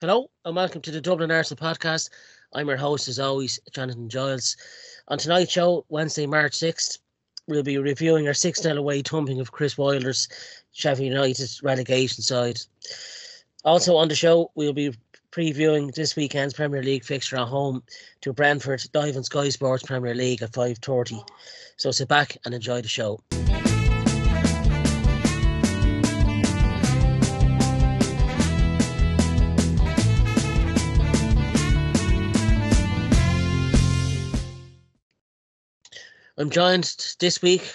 Hello and welcome to the Dublin Arsenal podcast. I'm your host as always, Jonathan Giles. On tonight's show, Wednesday, March 6th, we'll be reviewing our 6-0 away thumping of Chris Wilder's Sheffield United relegation side. Also on the show, we'll be previewing this weekend's Premier League fixture at home to Brentford live on Sky Sports Premier League at 5:30. So sit back and enjoy the show. I'm joined this week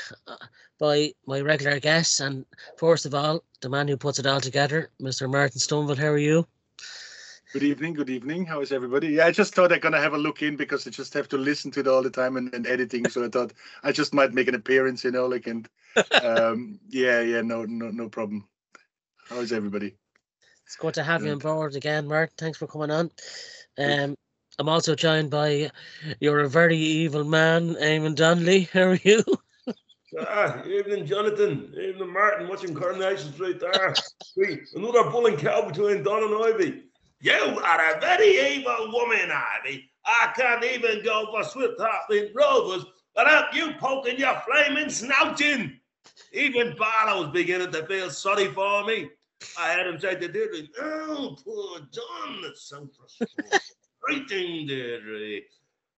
by my regular guests, and first of all, the man who puts it all together, Mr. Martin Stumble. How are you? Good evening. How is everybody? Yeah, I just thought I'm going to have a look in because I just have to listen to it all the time and editing. So I thought I just might make an appearance, no problem. How is everybody? It's good to have you on board again, Martin. Thanks for coming on. I'm also joined by you're a very evil man, Eamonn Donnelly. How are you? Evening, Jonathan. Evening, Martin. Watching Coronation Street there. Another bulling cow between Don and Ivy. You are a very evil woman, Ivy. I can't even go for Swift Heartbeat Rovers without you poking your flaming snout in. Even Barlow's beginning to feel sorry for me. I had him say to Deirdre, "Oh, poor John, that's so frustrating, Deirdre."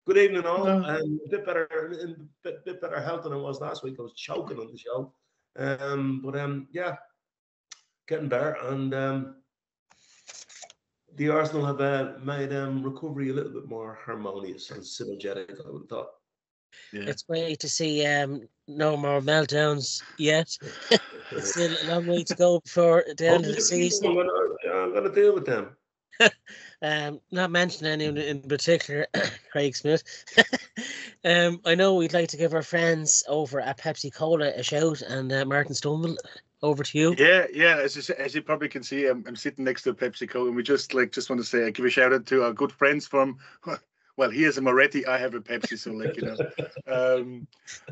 Good evening, all. A bit better health than I was last week. I was choking on the show. Yeah, getting better. And the Arsenal have made recovery a little bit more harmonious and synergetic, I would have thought. Yeah. It's great to see no more meltdowns yet. It's still a long way to go before the end of the season. I'm going to deal with them. Not mentioning anyone in particular, Craig Smith. I know we'd like to give our friends over at Pepsi Cola a shout, and Martin Stumble, over to you. Yeah. As you probably can see, I'm sitting next to Pepsi Cola, and we just want to say, give a shout out to our good friends from. Well, he has a Moretti, I have a Pepsi, so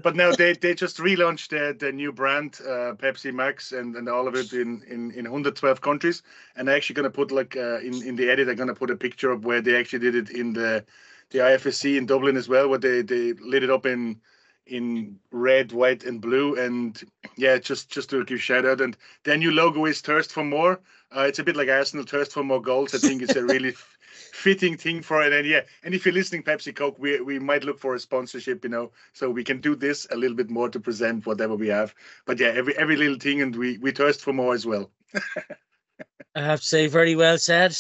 but now they just relaunched their new brand, Pepsi Max, and all of it in 112 countries. And I'm actually going to put in the edit, I'm going to put a picture of where they actually did it in the IFSC in Dublin as well, where they lit it up in red, white, and blue. And yeah, just to give a shout out. And their new logo is Thirst for More. It's a bit like Arsenal, Thirst for More Goals. I think it's a really fitting thing for it. And if you're listening, Pepsi Coke, we might look for a sponsorship, so we can do this a little bit more to present whatever we have. But yeah, every little thing, and we thirst for more as well. I have to say, very well said.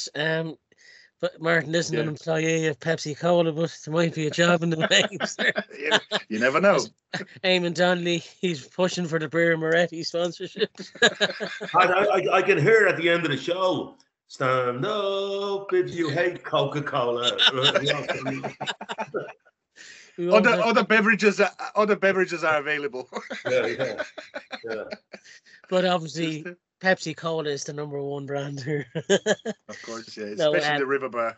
But Martin isn't an employee of Pepsi Cola, but there might be a job in the wings. You never know. Eamonn Donnelly, he's pushing for the Beer Moretti sponsorship. I can hear at the end of the show. Stand up if you hate Coca-Cola. Other beverages are available. Yeah. But obviously, Pepsi Cola is the number one brand here. Of course, yeah, especially the River Bar.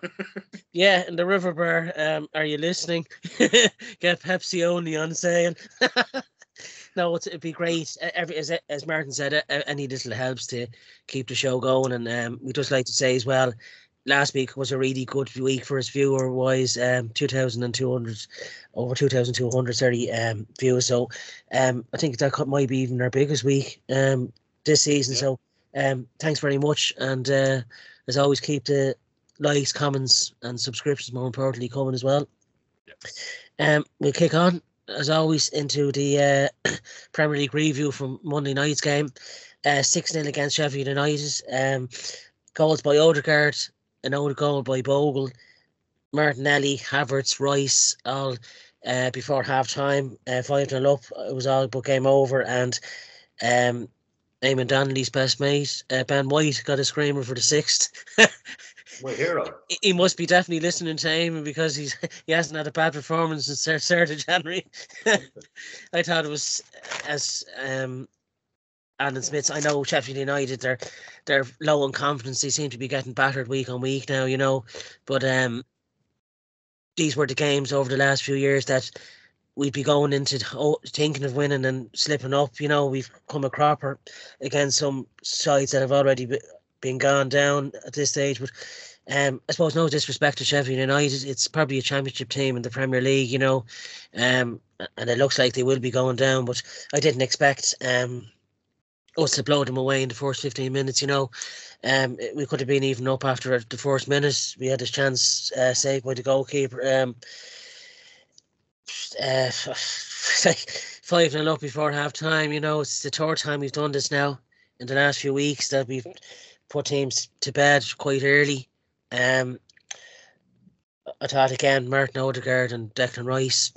Yeah, and the River Bar. Are you listening? Get Pepsi only on sale. No, it'd be great. As Martin said, any little helps to keep the show going. And we'd just like to say as well, last week was a really good week for us viewer-wise. 2,200 views. So I think that might be even our biggest week this season. Yeah. So thanks very much. And as always, keep the likes, comments, and subscriptions, more importantly, coming as well. Yeah. We'll kick on, as always, into the Premier League review from Monday night's game. 6-0 against Sheffield United. Goals by Odegaard, another goal by Bogle, Martinelli, Havertz, Rice, all before half-time. 5-0 up, it was all but game over. And Eamonn Donnelly's best mate, Ben White, got a screamer for the 6th. My hero. He must be definitely listening to Eamonn because he hasn't had a bad performance since the 3rd of January. I thought it was as Alan Smith's. I know Sheffield United, they're low on confidence. They seem to be getting battered week on week now, But these were the games over the last few years that we'd be going into thinking of winning and slipping up. We've come a cropper against some sides that have already been gone down at this stage. But I suppose no disrespect to Sheffield United, it's probably a championship team in the Premier League, you know, and it looks like they will be going down. But I didn't expect us to blow them away in the first 15 minutes. You know, we could have been even up after the first minute. We had a chance saved by the goalkeeper. Like 5-0 up before half time. You know, it's the third time we've done this now in the last few weeks that we've put teams to bed quite early. I thought again, Martin Odegaard and Declan Rice,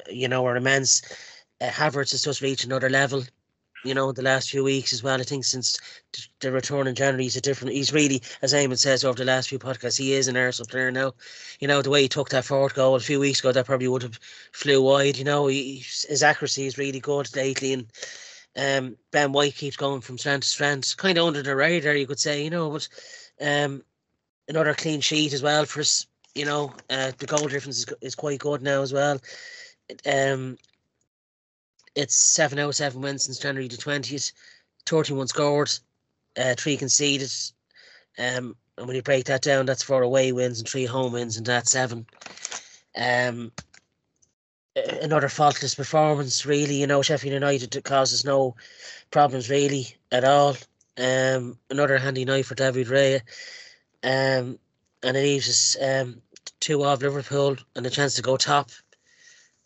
you know, are immense. Havertz has just reached another level, you know, the last few weeks as well. I think since the return in January, he's really, as Eamonn says over the last few podcasts, he is an Arsenal player now. You know, the way he took that forward goal a few weeks ago, that probably would have flew wide. You know, his accuracy is really good lately, and Ben White keeps going from strength to strength, kind of under the radar, you could say, you know, but another clean sheet as well for us. You know, the goal difference is quite good now as well. It's 7 out of 7 wins since January the 20th, 31 scored, 3 conceded. And when you break that down, that's 4 away wins and 3 home wins, and that's 7. Another faultless performance, really. You know, Sheffield United causes no problems really at all. Another handy night for David Raya. And it leaves us 2 off Liverpool and a chance to go top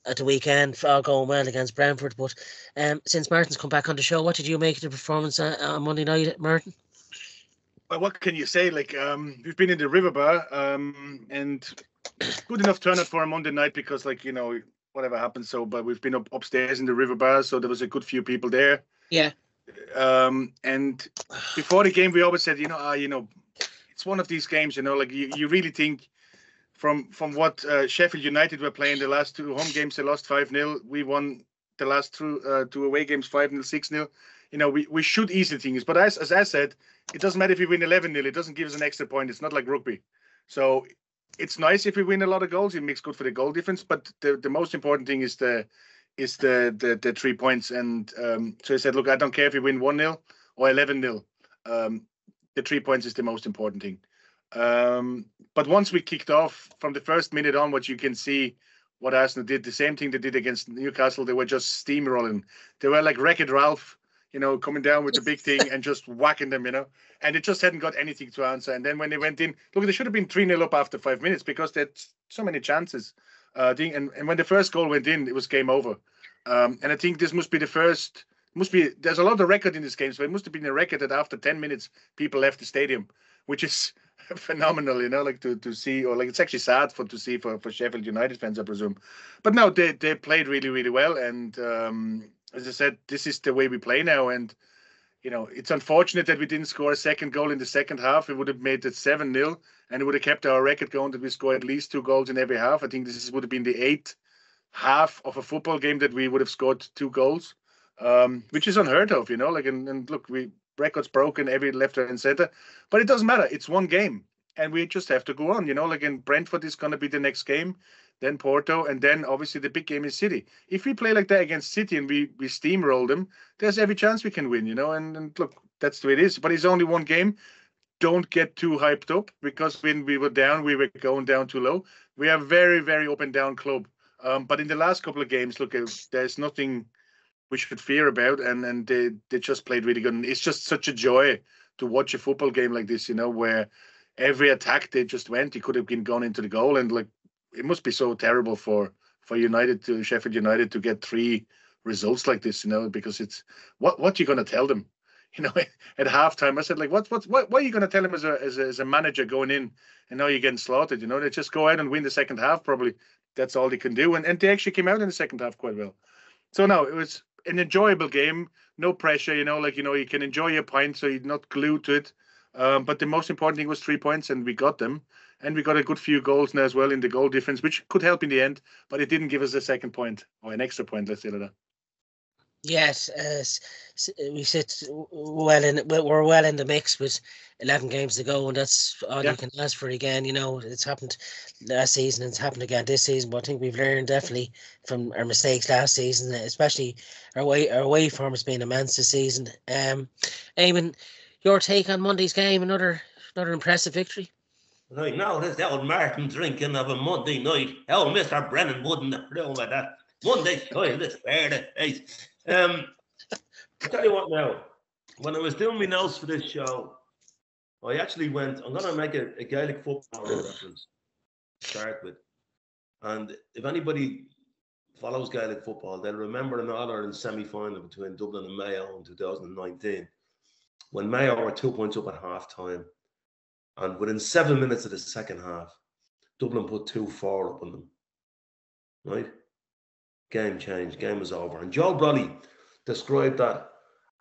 at the weekend, all going well against Brentford. But since Martin's come back on the show, what did you make of the performance on Monday night, Martin? Well, what can you say? Like, we've been in the River Bar, and good enough turnout for a Monday night because, like, you know, whatever happened. So, but we've been upstairs in the River Bar, so there was a good few people there. Yeah. And before the game, we always said, you know, it's one of these games, you know, like you really think from what Sheffield United were playing the last 2 home games, they lost 5-0. We won the last 2 away games 5-0, 6-0. You know, we should easily things. But as I said, it doesn't matter if we win 11-0. It doesn't give us an extra point. It's not like rugby. So it's nice if we win a lot of goals. It makes good for the goal difference. But the most important thing is the 3 points. And so I said, look, I don't care if we win 1-0 or 11-0. The 3 points is the most important thing. But once we kicked off, from the first minute on, what you can see what Arsenal did, the same thing they did against Newcastle. They were just steamrolling. They were like Wreck-It Ralph, you know, coming down with the big thing and just whacking them, you know. And it just hadn't got anything to answer. And then when they went in, look, they should have been 3-0 up after 5 minutes because they had so many chances. And when the first goal went in, it was game over. And I think this must be the first. There's a lot of record in this game, so it must have been a record that after 10 minutes people left the stadium, which is phenomenal, you know, like to see, or like it's actually sad to see for Sheffield United fans, I presume. But no, they played really, really well, and as I said, this is the way we play now. And you know, it's unfortunate that we didn't score a second goal in the second half. It would have made it 7-0, and it would have kept our record going that we score at least 2 goals in every half. I think this would have been the 8th half of a football game that we would have scored 2 goals. Which is unheard of, you know, like, and look, records broken every left, right, and center, but it doesn't matter. It's one game, and we just have to go on, you know, like, in Brentford is going to be the next game, then Porto, and then obviously the big game is City. If we play like that against City and we steamroll them, there's every chance we can win, you know, and look, that's the way it is. But it's only one game. Don't get too hyped up, because when we were down, we were going down too low. We are a very, very up and down club. But in the last couple of games, look, there's nothing we should fear about, and they just played really good. And it's just such a joy to watch a football game like this, you know, where every attack they just went, it could have been gone into the goal. And like, it must be so terrible for Sheffield United to get 3 results like this, you know, because it's what are you going to tell them, you know? At halftime I said, like, what are you going to tell them as a manager going in, and now you're getting slaughtered, you know? They just go out and win the second half, probably. That's all they can do. And they actually came out in the second half quite well. So no, it was an enjoyable game, no pressure, you know, like, you know, you can enjoy your pint, so you're not glued to it. But the most important thing was 3 points, and we got them. And we got a good few goals now as well in the goal difference, which could help in the end, but it didn't give us a second point, or an extra point, let's say like that. Yes, we we're well in the mix with 11 games to go, and that's all you can ask for again. You know, it's happened last season, and it's happened again this season, but I think we've learned definitely from our mistakes last season, especially our away form has been immense this season. Eamonn, your take on Monday's game? Another impressive victory? Right now, this old Martin drinking of a Monday night. Oh, Mr. Brennan wouldn't approve of that. Monday style, this paradise. I'll tell you what now. When I was doing my notes for this show, I actually went, I'm going to make a Gaelic football reference to start with. And if anybody follows Gaelic football, they'll remember an All-Ireland semi-final between Dublin and Mayo in 2019, when Mayo were 2 points up at half-time. And within 7 minutes of the second half, Dublin put 2-4 up on them. Right? Game changed. Game was over. And Joe Brolly described that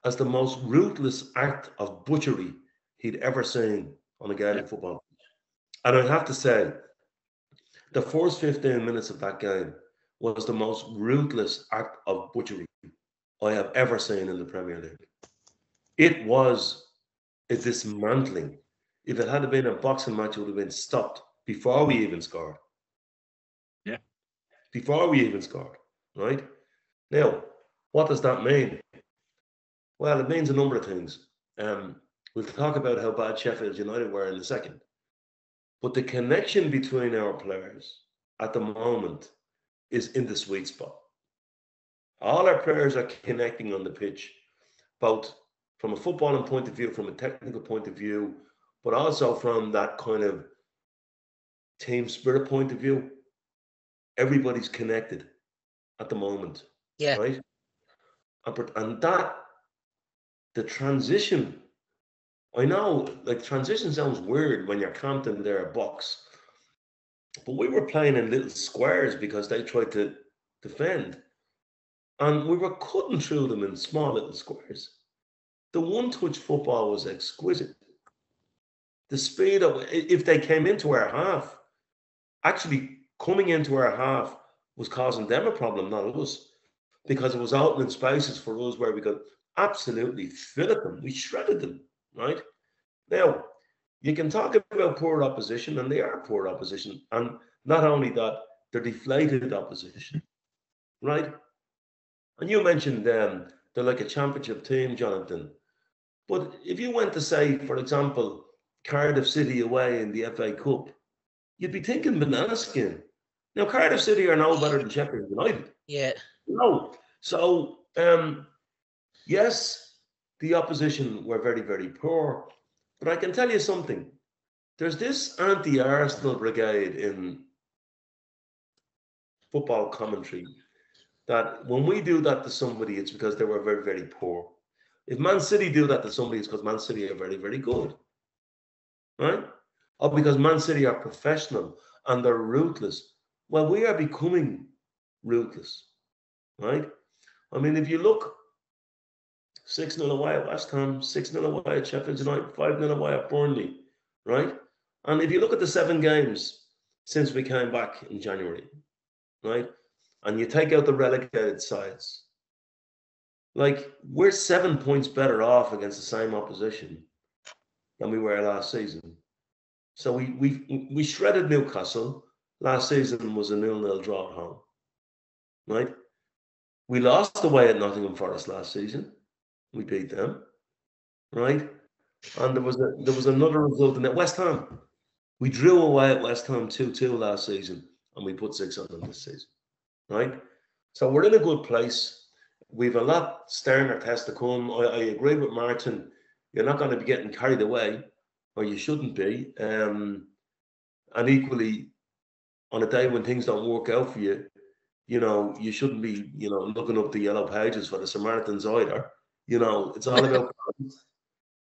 as the most ruthless act of butchery he'd ever seen on a Gaelic football pitch. And I have to say, the first 15 minutes of that game was the most ruthless act of butchery I have ever seen in the Premier League. It was a dismantling. If it had been a boxing match, it would have been stopped before we even scored. Yeah. Before we even scored, right? Now, what does that mean? Well, it means a number of things. We'll talk about how bad Sheffield United were in a second. But the connection between our players at the moment is in the sweet spot. All our players are connecting on the pitch, both from a footballing point of view, from a technical point of view, but also from that kind of team spirit point of view. Everybody's connected at the moment, right? And that, the transition, I know, like, transition sounds weird when you're camped in their box, but we were playing in little squares because they tried to defend, and we were cutting through them in small little squares. The one-touch football was exquisite. The speed of, if they came into our half, actually coming into our half was causing them a problem, not us, because it was opening spaces for us where we could absolutely fill at them. We shredded them, right? Now, you can talk about poor opposition, and they are poor opposition. And not only that, they're deflated opposition, right? And you mentioned they're like a championship team, Jonathan. But if you went to, say, for example, Cardiff City away in the FA Cup, you'd be thinking banana skin. Now, Cardiff City are no better than Sheffield United. Yeah. No. So, yes, the opposition were very, very poor. But I can tell you something. There's this anti-Arsenal brigade in football commentary that when we do that to somebody, it's because they were very, very poor. If Man City do that to somebody, it's because Man City are very, very good. Right? Or because Man City are professional and they're ruthless. Well, we are becoming ruthless. Right? I mean, if you look, 6-0 away at West Ham, 6-0 away at Sheffield United, 5-0 away at Burnley, right? And if you look at the 7 games since we came back in January, right? And you take out the relegated sides, like, we're 7 points better off against the same opposition than we were last season. So we shredded Newcastle. Last season was a 0-0 draw at home, right? We lost away at Nottingham Forest last season. We beat them, right? And there was another result in that West Ham. We drew away at West Ham 2-2 last season, and we put 6 on them this season, right? So we're in a good place. We've a lot sterner test to come. I agree with Martin. You're not going to be getting carried away, or you shouldn't be. And equally, on a day when things don't work out for you, you know, you shouldn't be, you know, looking up the yellow pages for the Samaritans either. You know, it's all about balance.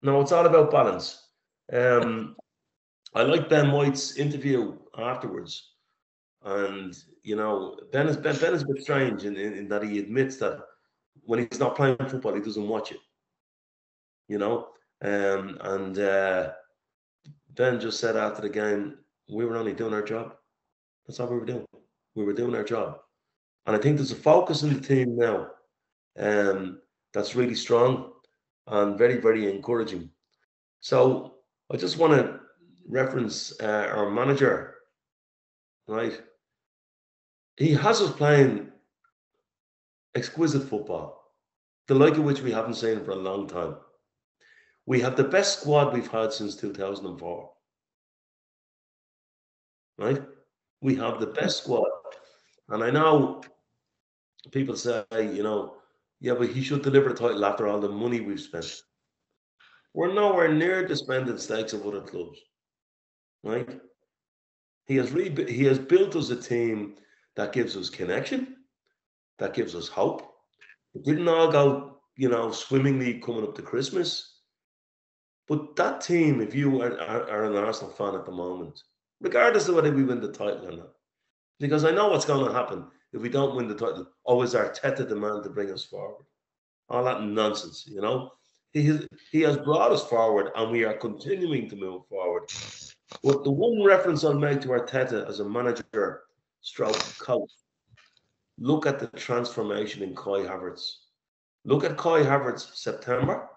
No, it's all about balance. I like Ben White's interview afterwards. And, you know, Ben is a bit strange in that he admits that when he's not playing football, he doesn't watch it. You know? Ben just said after the game, we were only doing our job. That's all we were doing. We were doing our job. And I think there's a focus in the team now that's really strong and very, very encouraging. So I just want to reference our manager, right? He has us playing exquisite football, the like of which we haven't seen for a long time. We have the best squad we've had since 2004. right? We have the best squad. And I know people say, yeah, but he should deliver the title after all the money we've spent. We're nowhere near the spending stakes of other clubs, right? He has built us a team that gives us connection, that gives us hope. It didn't all go, swimmingly coming up to Christmas. But that team, if you are an Arsenal fan at the moment, regardless of whether we win the title or not, because I know what's going to happen if we don't win the title. Oh, is Arteta the man to bring us forward? All that nonsense, He has brought us forward, and we are continuing to move forward. But the one reference I'll make to Arteta as a manager, stroke coach, look at the transformation in Kai Havertz. Look at Kai Havertz September,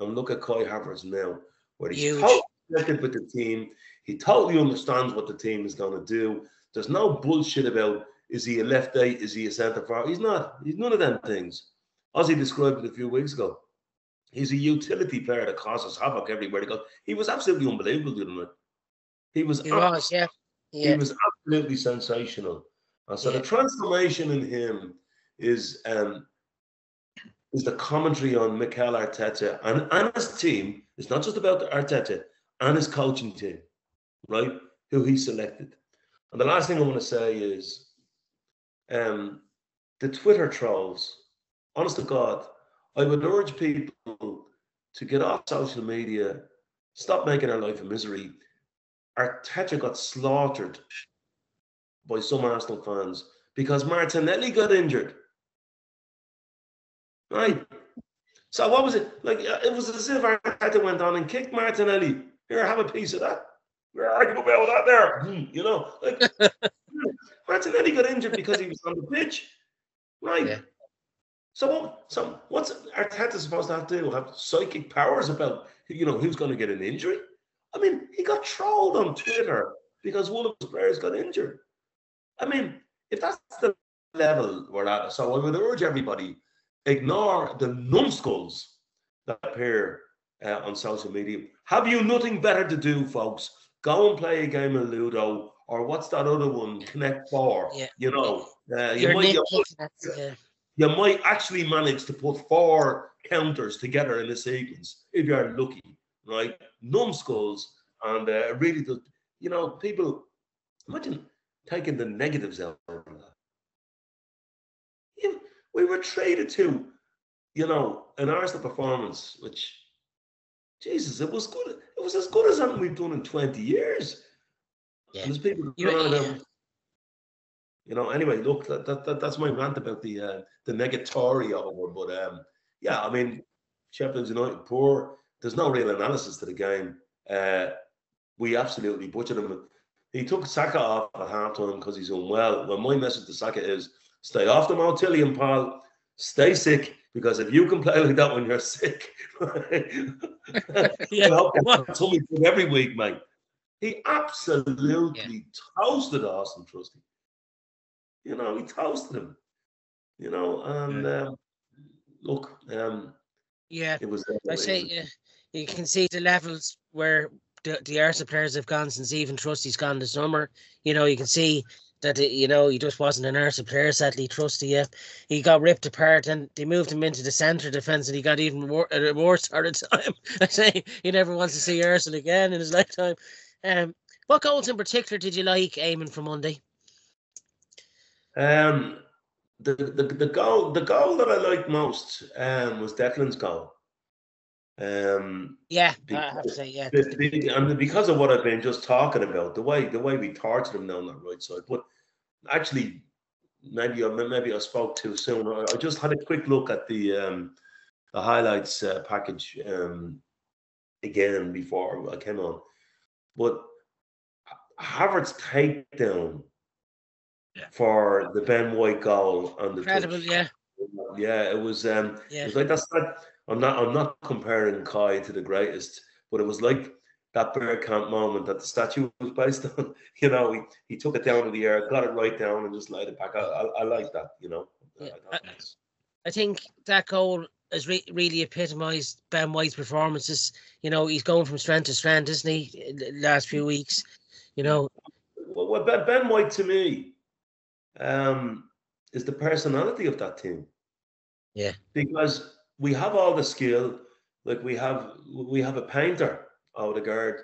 and look at Kai Havertz now, where he's totally connected with the team. He totally understands what the team is going to do. There's no bullshit about, is he a left eight? Is he a centre forward? He's not. He's none of them things. As he described it a few weeks ago, he's a utility player that causes havoc everywhere he goes. He was absolutely unbelievable the other night. He was absolutely sensational. And so the transformation in him is the commentary on Mikel Arteta and his team. It's not just about Arteta and his coaching team, right? Who he selected. And the last thing I want to say is the Twitter trolls. Honest to God, I would urge people to get off social media, stop making our life a misery. Arteta got slaughtered by some Arsenal fans because Martinelli got injured. Right? So what was it? Like, it was as if Arteta went on and kicked Martinelli. Here, have a piece of that. I can go with that there. Martinelli got injured because he was on the pitch. Right? Yeah. So what's Arteta supposed to do? Have psychic powers about, who's going to get an injury? I mean, he got trolled on Twitter because one of his players got injured. I mean, if that's the level we're at, so I would urge everybody, ignore the numbskulls that appear on social media. Have you nothing better to do, folks? Go and play a game of Ludo, or what's that other one? Connect 4. Yeah. You might actually manage to put 4 counters together in a sequence if you're lucky, right? Numbskulls, and really, people, imagine taking the negatives out of that. We were traded to, an Arsenal performance, which, Jesus, it was good. It was as good as something we've done in 20 years. Yeah. And there's people anyway, look, that's my rant about the negatory over. But I mean, Sheffield United poor. There's no real analysis to the game. We absolutely butchered him. He took Saka off at halftime because he's unwell. Well, my message to Saka is, stay off the Motillion, pal. Stay sick, because if you can play like that when you're sick, something every week, mate. He absolutely toasted Austin Trusty. He toasted him. And look, it was. I say, you can see the levels where the Arsenal players have gone since even Trusty's gone this summer. You can see that, he just wasn't an Arsenal player, sadly, Trusty. He got ripped apart, and they moved him into the centre defence, and he got even worse at the time. I say he never wants to see Arsenal again in his lifetime. What goals in particular did you like, Eamonn, for Monday? The goal that I liked most was Declan's goal. I have to say, and because of what I've been just talking about, the way we tortured him down that right side. But actually, maybe I spoke too soon. I just had a quick look at the highlights package again before I came on. But Havertz takedown for the Ben White goal and the incredible, touch. It was. It was like that's not. I'm not comparing Kai to the greatest, but it was like that Bergkamp moment that the statue was based on. He took it down to the air, got it right down, and just laid it back. I like that. I think that goal has really epitomised Ben White's performances. He's going from strength to strength, isn't he? The last few weeks, Well, Ben White to me is the personality of that team. Yeah. Because we have all the skill. Like we have a painter, Odegaard.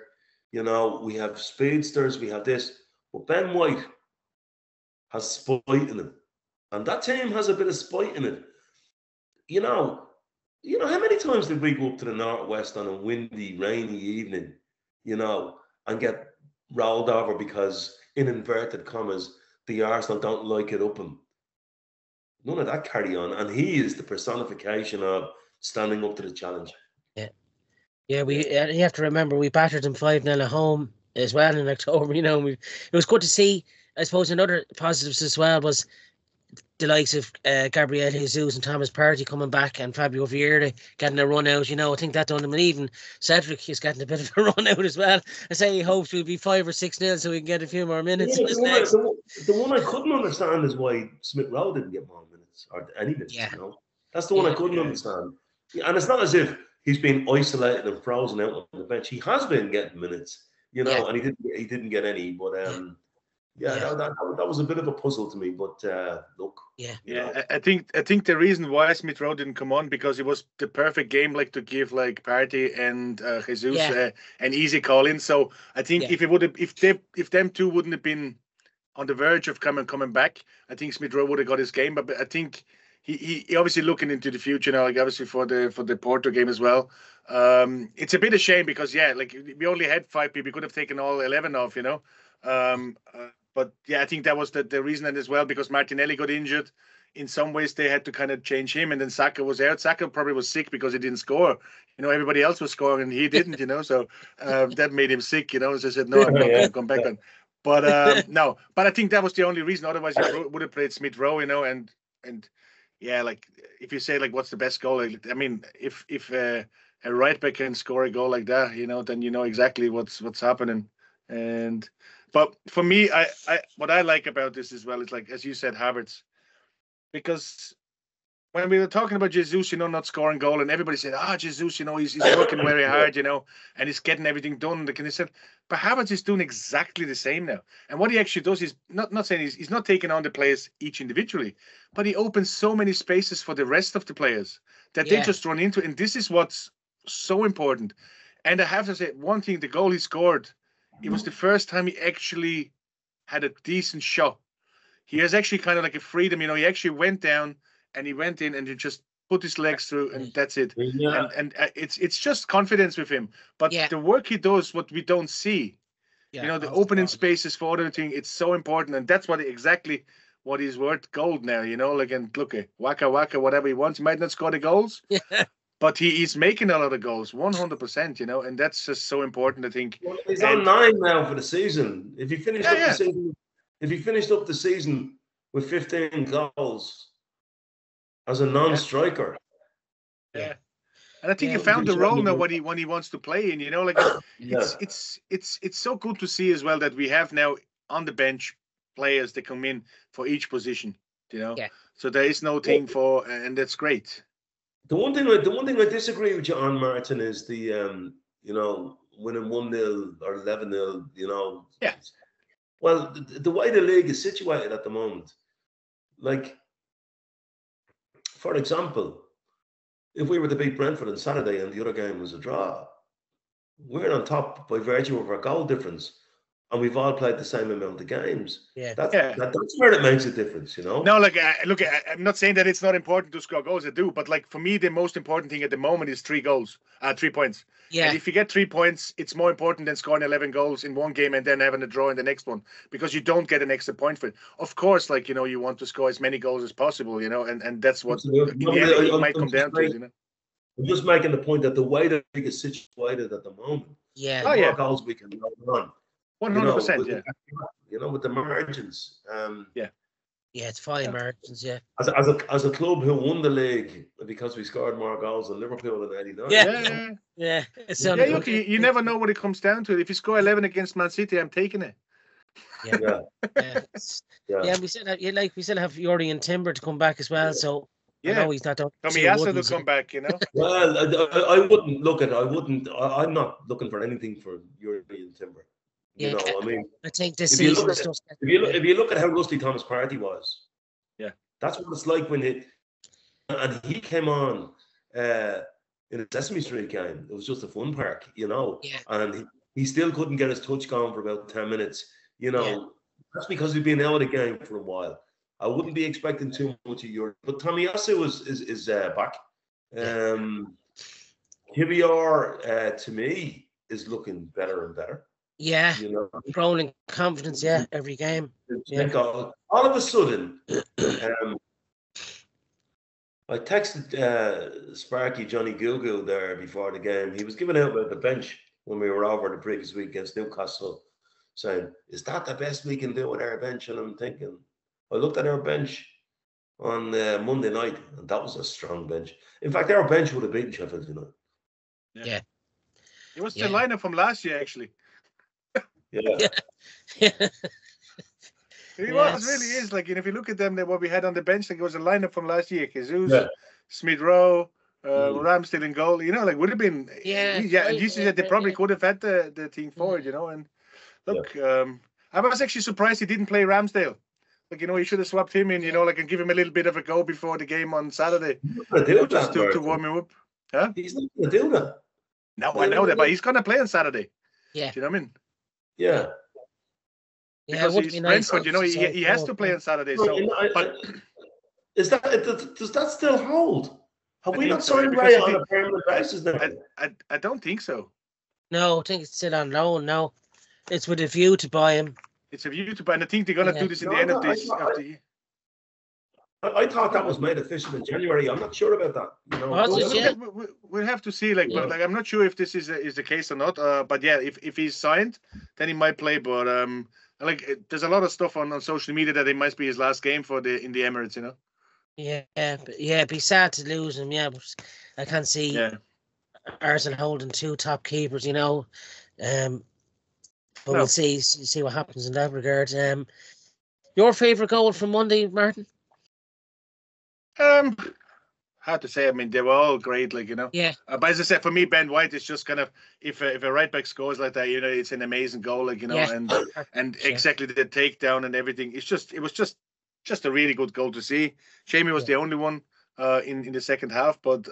You know, we have speedsters. We have this. But Ben White has spite in him, and that team has a bit of spite in it. You know how many times did we go up to the northwest on a windy, rainy evening, and get rolled over because, in inverted commas, the Arsenal don't like it up him. None of that carry on, and he is the personification of standing up to the challenge. Yeah, you have to remember we battered them 5-0 at home as well in October. It was good to see. I suppose another positives as well was the likes of Gabriel Jesus and Thomas Partey coming back and Fabio Vieira getting a run out. I think that done them, and even Cedric is getting a bit of a run out as well. I say he hopes we'll be 5 or 6-0 so we can get a few more minutes. Yeah, the one I couldn't understand is why Smith Rowe didn't get more minutes or any minutes. Yeah. That's the one I couldn't understand. Yeah, and it's not as if he's been isolated and frozen out on the bench. He has been getting minutes, and he didn't get any. But that was a bit of a puzzle to me. But look, I think the reason why Smith Rowe didn't come on because it was the perfect game, like to give like Partey and Jesus an easy call in. So I think if them two wouldn't have been on the verge of coming back, I think Smith Rowe would have got his game. But I think he obviously looking into the future now, like obviously for the Porto game as well. It's a bit of shame because like we only had 5 people. We could have taken all 11 off, But I think that was the reason as well, because Martinelli got injured. In some ways, they had to kind of change him, and then Saka was out. Saka probably was sick because he didn't score. Everybody else was scoring and he didn't. So that made him sick. So I said, no, I'm not going to come back on. But no, but I think that was the only reason. Otherwise, he would have played Smith Rowe. And like if you say like what's the best goal, I mean, if a right back can score a goal like that, then you know exactly what's happening. But for me, I what I like about this as well is, like, as you said, Havertz. Because when we were talking about Jesus, not scoring goal, and everybody said, Jesus, he's working very hard, and he's getting everything done. They said, but Havertz is doing exactly the same now. And what he actually does is not saying he's not taking on the players each individually, but he opens so many spaces for the rest of the players that they just run into. And this is what's so important. And I have to say, one thing, the goal he scored, it was the first time he actually had a decent shot. He has actually kind of like a freedom, he actually went down and he went in and he just put his legs through, and that's it. Yeah. And it's just confidence with him. But the work he does, what we don't see, the opening spaces for other things, it's so important. And that's exactly what he's worth gold now, like, and look at Waka, whatever he wants. He might not score the goals, but he's making a lot of goals, 100%, and that's just so important, I think. Well, he's on 9 now for the season. If he finished up the season, if he finished up the season with 15 goals as a non-striker, and I think he found the role now when he wants to play in. Like it's so good to see as well that we have now on the bench players that come in for each position. So there is no thing for, and that's great. The one thing I disagree with you on, Martin, is the winning 1-0 or 11-0. Well, the way the league is situated at the moment, like, for example, if we were to beat Brentford on Saturday and the other game was a draw, we're on top by virtue of our goal difference, and we've all played the same amount of games. That's where it makes a difference, No, like, look, I'm not saying that it's not important to score goals. I do, but like for me, the most important thing at the moment is 3 goals, 3 points. Yeah. And if you get 3 points, it's more important than scoring 11 goals in one game and then having a draw in the next one, because you don't get an extra point for it. Of course, like, you want to score as many goals as possible, and that's what it might come down to, I'm just making the point that the way the league is situated at the moment, the more goals we can run. 100%, with the margins. It's fine margins, As a club who won the league because we scored more goals than Liverpool in '89. Look, you never know what it comes down to. If you score 11 against Man City, I'm taking it. We still have Yuri and Timber to come back as well, so I know he's not done. Tomiyasu to come back, Well, I wouldn't look at it. I'm not looking for anything for Yuri and Timber. You Yeah, know, I mean, I think this if you season look is at just. if you look at how rusty Thomas Partey was, Yeah. that's what it's like when and he came on in a Sesame Street game. It was just a fun park, you know, Yeah, and he still couldn't get his touch going for about 10 minutes. You know, yeah, that's because he'd been out of the game for a while. I wouldn't be expecting too much of Europe, but Tomiyasu is back. yeah. QBR to me is looking better and better. Yeah, You know, growing in confidence. Yeah, every game. Yeah. all of a sudden, I texted Sparky Johnny Google there before the game. He was giving out at the bench when we were over the previous week against Newcastle, saying, "Is that the best we can do with our bench?" And I'm thinking, I looked at our bench on Monday night, and that was a strong bench. In fact, our bench would have beaten Sheffield United. Yeah. It was the lineup from last year, actually. Yeah. It really is. Like, if you look at them, what we had on the bench, like, it was a lineup from last year. Jesus, Smith Rowe, Ramsdale in goal. You know, like, would have been. Yeah. And you said they probably could have had the team forward, you know. And look, I was actually surprised he didn't play Ramsdale. Like, he should have swapped him in, you know, like, and give him a little bit of a go before the game on Saturday. Just to warm him up. Huh? He's not going to do that. No, I know that, but he's going to play on Saturday. Yeah. Do you know what I mean? Yeah. Because he's Brentford, you know, he has to play on Saturday. So, does that still hold? Have we not so, signed Ray on a permanent basis now? I don't think so. No, I think it's still on loan. No, it's with a view to buy him. It's a view to buy, and I think they're going to do this in the end of the year. I thought that was made official in January. I'm not sure about that. You know, we'll have to see. Like, but I'm not sure if this is the case or not. But yeah, if he's signed, then he might play. But there's a lot of stuff on social media that it might be his last game in the Emirates. You know. Yeah, it'd be sad to lose him. Yeah, but I can't see Arsenal holding two top keepers. You know, but we'll see what happens in that regard. Your favourite goal from Monday, Martin? Hard to say. I mean, they were all great, like, you know. Yeah. But as I said, for me, Ben White is just kind of if a right back scores like that, you know, it's an amazing goal, like, you know, and exactly the takedown and everything. It was just a really good goal to see. Jamie was the only one in the second half, but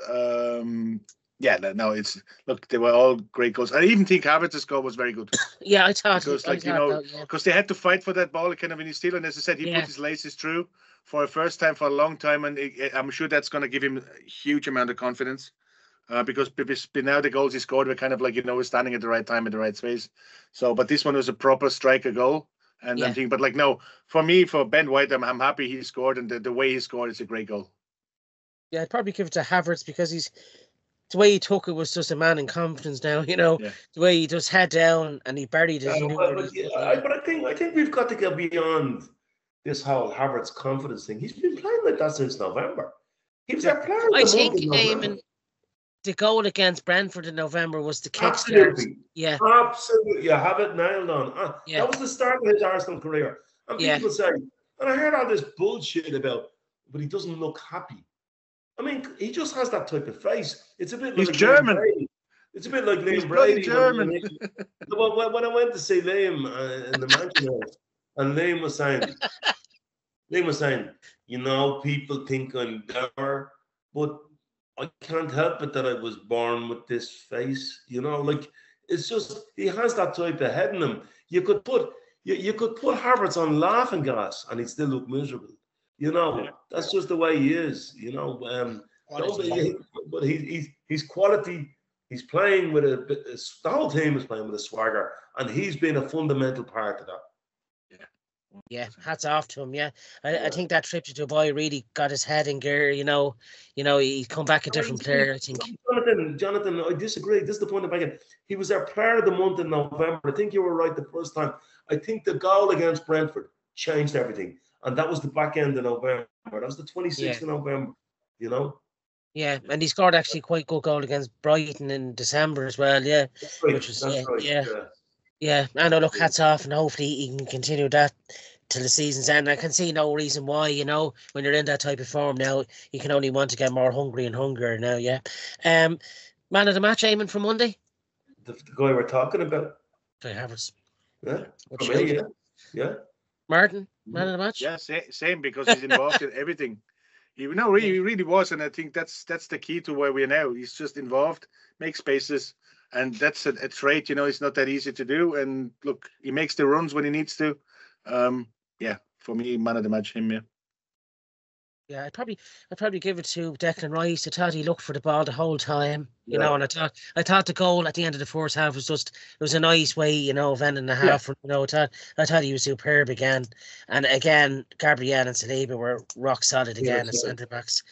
they were all great goals. I even think Havertz's goal was very good. Yeah, I thought because they had to fight for that ball kind of in his steal, and as I said, he put his laces through for a first time for a long time, and I'm sure that's going to give him a huge amount of confidence because now the goals he scored were kind of like, you know, standing at the right time in the right space. So, but this one was a proper striker goal, and I'm thinking, but like, no, for me, for Ben White, I'm happy he scored, and the way he scored is a great goal. Yeah, I'd probably give it to Havertz because the way he took it was just a man in confidence now, you know. Yeah. The way he just head down and he buried his. But I think we've got to go beyond this whole Havertz confidence thing. He's been playing like that since November. He was a player. I think, Eamonn, the goal against Brentford in November was the kickstart. Absolutely. Yeah. Absolutely. You have it nailed on. That was the start of his Arsenal career. And people say, and I heard all this bullshit about, but he doesn't look happy. I mean, he just has that type of face. It's a bit like German. It's a bit like Liam Brady. German. When I went to see Liam in the Mansion House, and Liam was saying, you know, people think I'm dour, but I can't help it that I was born with this face. You know, like, it's just, he has that type of head in him. You could put Havertz on laughing gas and he'd still look miserable. You know, that's just the way he is. You know, but he's quality. He's playing with the whole team is playing with a swagger, and he's been a fundamental part of that. Yeah, hats off to him. Yeah, I think that trip to Dubai really got his head in gear. You know, he's come back a different player. I think. Jonathan, I disagree. This is the point I'm making. He was our player of the month in November. I think you were right the first time. I think the goal against Brentford changed everything, and that was the back end of November. That was the 26th of November. You know. Yeah, and he scored actually quite good goal against Brighton in December as well. Yeah, which was Yeah, I know. Look, hats off, and hopefully he can continue that till the season's end. I can see no reason why. You know, when you're in that type of form now, you can only want to get more hungry and hungrier now. Yeah. Man of the match, Eamonn, for Monday. The guy we're talking about. Kai Havertz. Yeah, What for me, shout? yeah, yeah. Martin, man of the match. Yeah, same because he's involved in everything. He really was, and I think that's the key to where we are now. He's just involved, makes spaces, and that's a trait. It's not that easy to do. And look, he makes the runs when he needs to. Yeah, for me, man of the match, him. Yeah. Yeah, I'd probably give it to Declan Rice. I thought he looked for the ball the whole time, Yeah. and I thought the goal at the end of the first half was it was a nice way, of ending the half. I thought he was superb again, and again, Gabriel and Saliba were rock solid again as centre backs,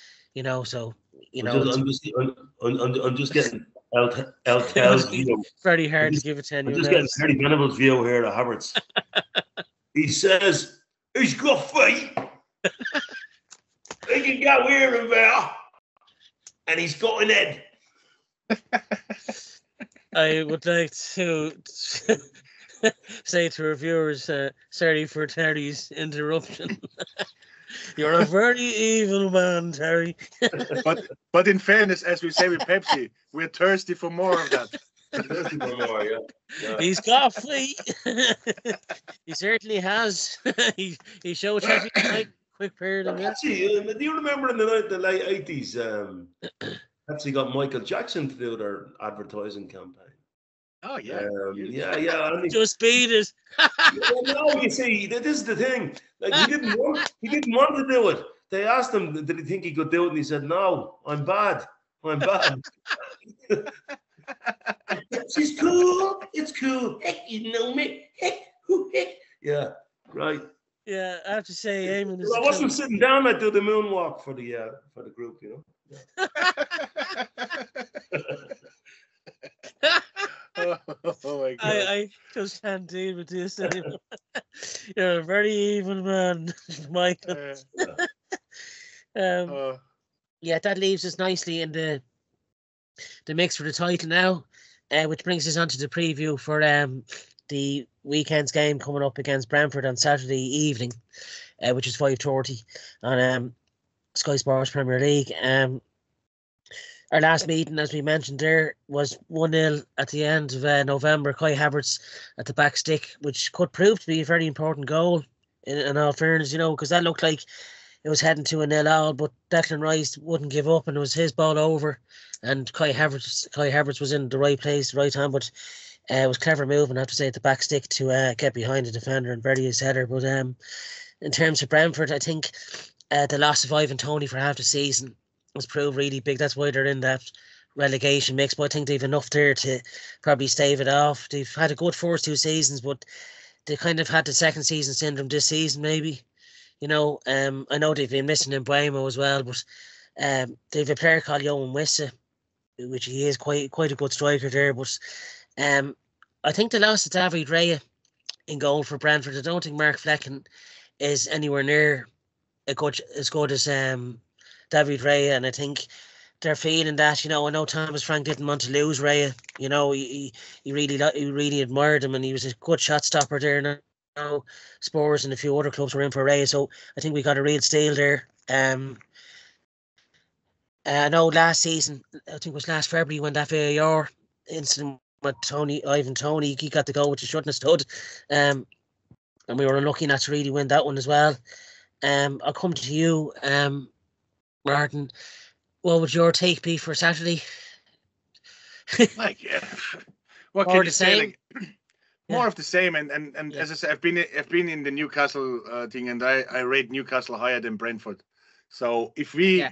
So I'm just getting El it Tel's must be view. very hard to give it to I'm anyone just getting else. Terry Venables' view here at Havertz. He says he's got feet. He can go here and there, and he's got an head. I would like to say to our viewers, sorry for Terry's interruption. You're a very evil man, Terry. But in fairness, as we say with Pepsi, we're thirsty for more of that. Thirsty for more, yeah. He's got feet. He certainly has. He showed Sheffield quite quick period of this. Pepsi, do you remember in the late 80s, Pepsi got Michael Jackson to do their advertising campaign? Oh, yeah. Yeah. Just beat it. No, you see, this is the thing. Like he didn't want to do it. They asked him, did he think he could do it? And he said, "No, I'm bad. She's cool. It's cool. Heck, you know me. Heck. Yeah, right. Yeah, I have to say, Eamonn is. I wasn't sitting down. I do the moonwalk for the group, Yeah. Oh my God. I just can't deal with this anymore. You're a very evil man, Michael. Yeah, that leaves us nicely in the mix for the title now, which brings us on to the preview for the weekend's game coming up against Brentford on Saturday evening, which is 5:30 on Sky Sports Premier League. Our last meeting, as we mentioned there, was 1-0 at the end of November. Kai Havertz at the back stick, which could prove to be a very important goal in all fairness, because that looked like it was heading to a 0-0, but Declan Rice wouldn't give up, and it was his ball over, and Kai Havertz was in the right place, the right time, but it was clever moving, I have to say, at the back stick to get behind the defender and bury his header. But in terms of Brentford, I think the loss of Ivan Toney for half the season was proved really big. That's why they're in that relegation mix, but I think they've enough there to probably stave it off. They've had a good first 2 seasons, but they kind of had the second season syndrome this season, maybe. I know they've been missing Mbuemo as well, but they've a player called Johan Wissa, which he is quite a good striker there. But I think the loss of David Raya in goal for Brentford, I don't think Mark Flecken is anywhere near as good as David Raya, and I think they're feeling that. I know Thomas Frank didn't want to lose Raya. He really admired him, and he was a good shot stopper there. Now Spurs and a few other clubs were in for Raya, so I think we got a real steal there. I know last season, I think it was last February, when that VAR incident with Ivan Toney, he got the goal which he shouldn't have stood, and we were unlucky not to really win that one as well. I'll come to you, Martin. What would your take be for Saturday? What can you say? More Yeah. of the same, and as I said, I've been in the Newcastle thing, and I rate Newcastle higher than Brentford. So if we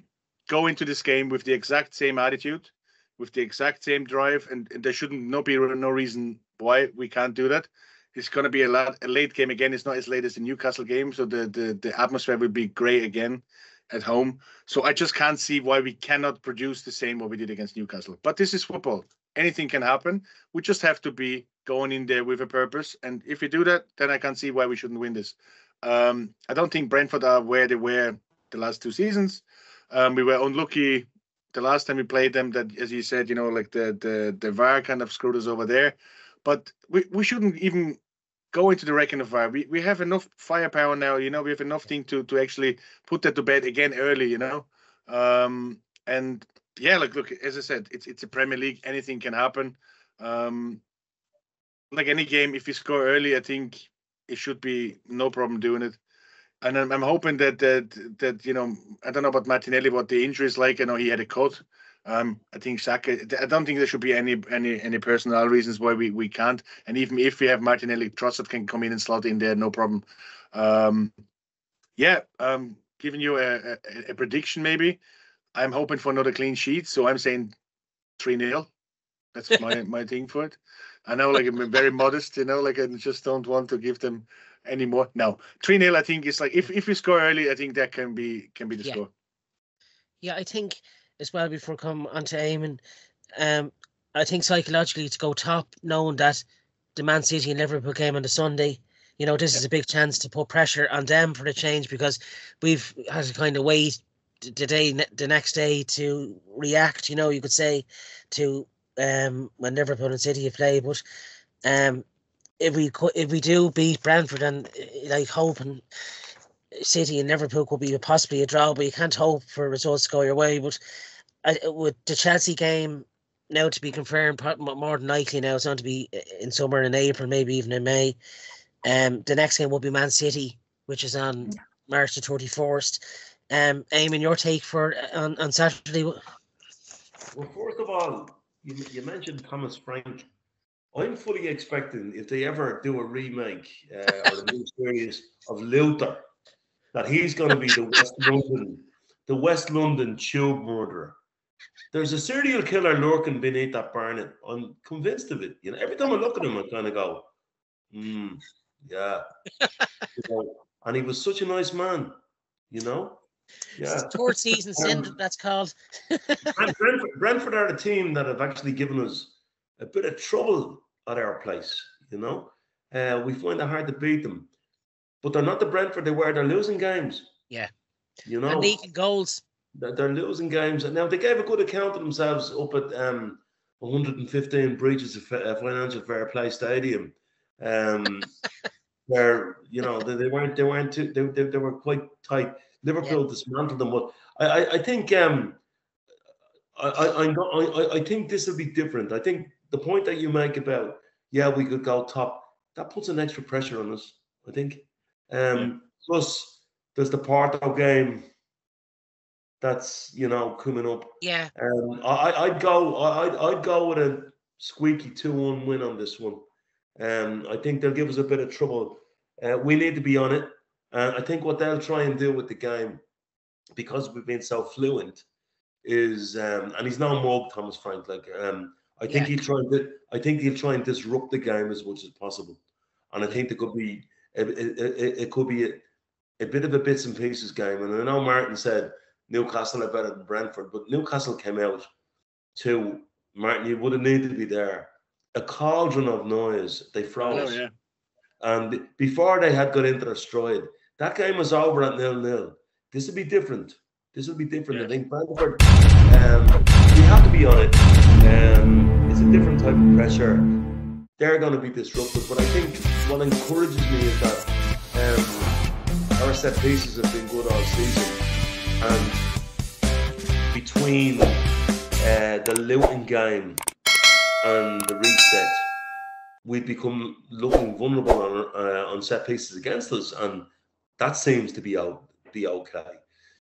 go into this game with the exact same attitude, with the exact same drive, and there shouldn't be no reason why we can't do that. It's going to be a late game again. It's not as late as the Newcastle game, so the atmosphere will be great again at home. So I just can't see why we cannot produce the same what we did against Newcastle. But this is football. Anything can happen. We just have to be going in there with a purpose. And if we do that, then I can't see why we shouldn't win this. I don't think Brentford are where they were the last 2 seasons. We were unlucky the last time we played them, that, as you said, like the VAR kind of screwed us over there. But we shouldn't even go into the reckoning of VAR. We have enough firepower now, we have enough thing to actually put that to bed again early, and yeah, look, as I said, it's a Premier League. Anything can happen. like any game, if you score early, I think it should be no problem doing it. And I'm hoping that you know, I don't know about Martinelli, what the injury is like. I know he had a cut. I think Saka. I don't think there should be any personal reasons why we can't. And even if we have Martinelli, Trossard can come in and slot in there, no problem. Yeah, giving you a prediction maybe. I'm hoping for another clean sheet, so I'm saying 3-0. That's my thing for it. I know, like, I'm very modest, you know, like I just don't want to give them any more. No, 3-0. I think is like if we score early, I think that can be the score. Yeah, I think as well, before we come on to Eamonn, I think psychologically to go top, knowing that the Man City and Liverpool game on the Sunday, you know, this is a big chance to put pressure on them for the change, because we've had to kind of wait the next day to react, you know, you could say, to when Liverpool and City have played. But if we do beat Brentford, and like hoping City and Liverpool could be possibly a draw, but you can't hope for results to go your way. But with the Chelsea game now to be confirmed, more than likely now it's going to be in somewhere in April, maybe even in May. The next game will be Man City, which is on March the 31st. Eamonn, your take for on Saturday? Well, first of all, you mentioned Thomas Frank. I'm fully expecting, if they ever do a remake or a new series of Luther, that he's going to be the West London tube murderer. There's a serial killer lurking beneath that barnet. I'm convinced of it. You know, every time I look at him, I kind of go, yeah. You know, and he was such a nice man, you know. Yeah. Third season sin, that's called. Brentford are the team that have actually given us a bit of trouble at our place, you know. We find it hard to beat them. But they're not the Brentford they were. They're losing games. Yeah. You know. And leaking goals. They're losing games. And now they gave a good account of themselves up at 115 breaches of financial fair play stadium. Where, you know, they were quite tight. Liverpool dismantled them, but I think I think this will be different. I think the point that you make about we could go top, that puts an extra pressure on us, I think. Plus there's the Porto game that's, you know, coming up. Yeah. I'd go with a squeaky 2-1 win on this one. I think they'll give us a bit of trouble. We need to be on it. I think what they'll try and do with the game, because we've been so fluent, is and he's no mug, Thomas Frank. Like I think he'll try and disrupt the game as much as possible. And I think there could be it could be a bit of a bits and pieces game. And I know Martin said Newcastle are better than Brentford, but Newcastle came out to, Martin, you would have needed to be there, a cauldron of noise. They froze. And before they had got into their stride, that game was over at 0-0. This will be different. I think Brentford, we have to be on it. It's a different type of pressure. They're going to be disruptive. But I think what encourages me is that our set pieces have been good all season. And between the Luton game and the reset, we've become looking vulnerable on set pieces against us, and that seems to be okay.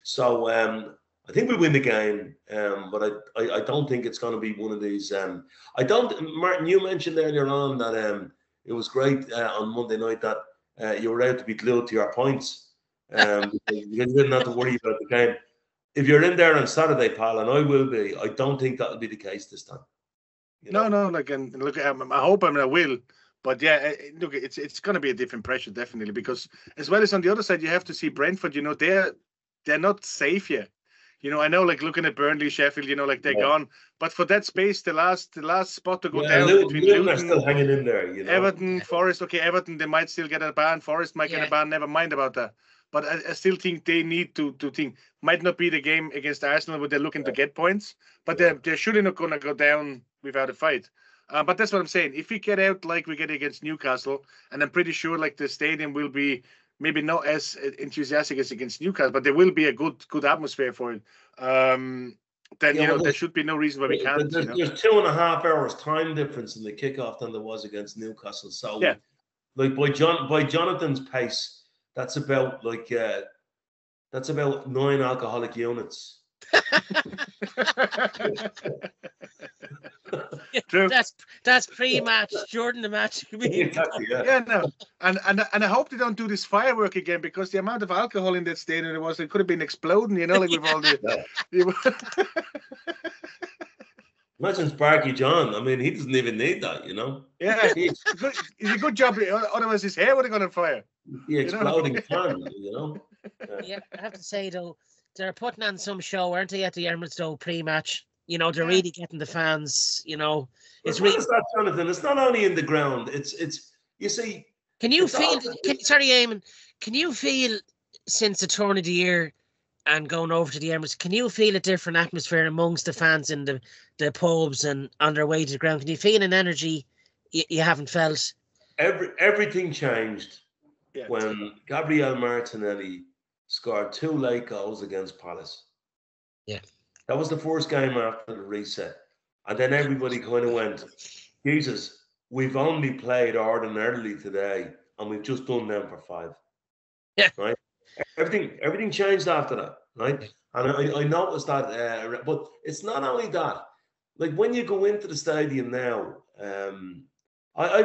So I think we win the game, but I don't think it's going to be one of these. Martin, you mentioned earlier on that it was great on Monday night that you were able to be glued to your points. You didn't have to worry about the game. If you're in there on Saturday, pal, and I will be, I don't think that'll be the case this time. You know? No, like, and look, I hope I will, but look, it's going to be a different pressure, definitely, because as well as on the other side, you have to see Brentford. You know, they're not safe yet. You know, I know, like, looking at Burnley, Sheffield, you know, like, they're gone, but for that space, the last spot to go down between Luton are still hanging in there. You know? Everton, Forest, Everton, they might still get a ban. Forest might get a ban. Never mind about that. But I still think they need to think. Might not be the game against Arsenal, but they're looking to get points. But they're surely not going to go down without a fight. But that's what I'm saying. If we get out like we get against Newcastle, and I'm pretty sure like the stadium will be maybe not as enthusiastic as against Newcastle, but there will be a good atmosphere for it. then Yeah, there should be no reason why we can't. There's 2.5 hours time difference in the kickoff than there was against Newcastle. So, like by Jonathan's pace, that's about 9 alcoholic units. True. That's pre-match during the match. Exactly, no, and I hope they don't do this firework again, because the amount of alcohol in that stadium it could have been exploding. Like with all the. Imagine Sparky John. I mean, he doesn't even need that, Yeah, it's a good job. Otherwise, his hair would have gone on fire. The exploding fan, Yeah, I have to say though, they're putting on some show, aren't they, at the Emirates though, pre-match? They're really getting the fans. It's really. That, Jonathan. It's not only in the ground. It's. You see. Can you feel? Sorry, Eamonn. Can you feel since the turn of the year and going over to the Emirates? Can you feel a different atmosphere amongst the fans in the pubs and on their way to the ground? Can you feel an energy you haven't felt? Everything changed when Gabriel Martinelli scored 2 late goals against Palace. Yeah. That was the first game after the reset. And then everybody kind of went, Jesus, we've only played ordinarily today and we've just done them for 5. Yeah. Right? Everything changed after that, right? And I noticed that, but it's not only that. Like when you go into the stadium now, I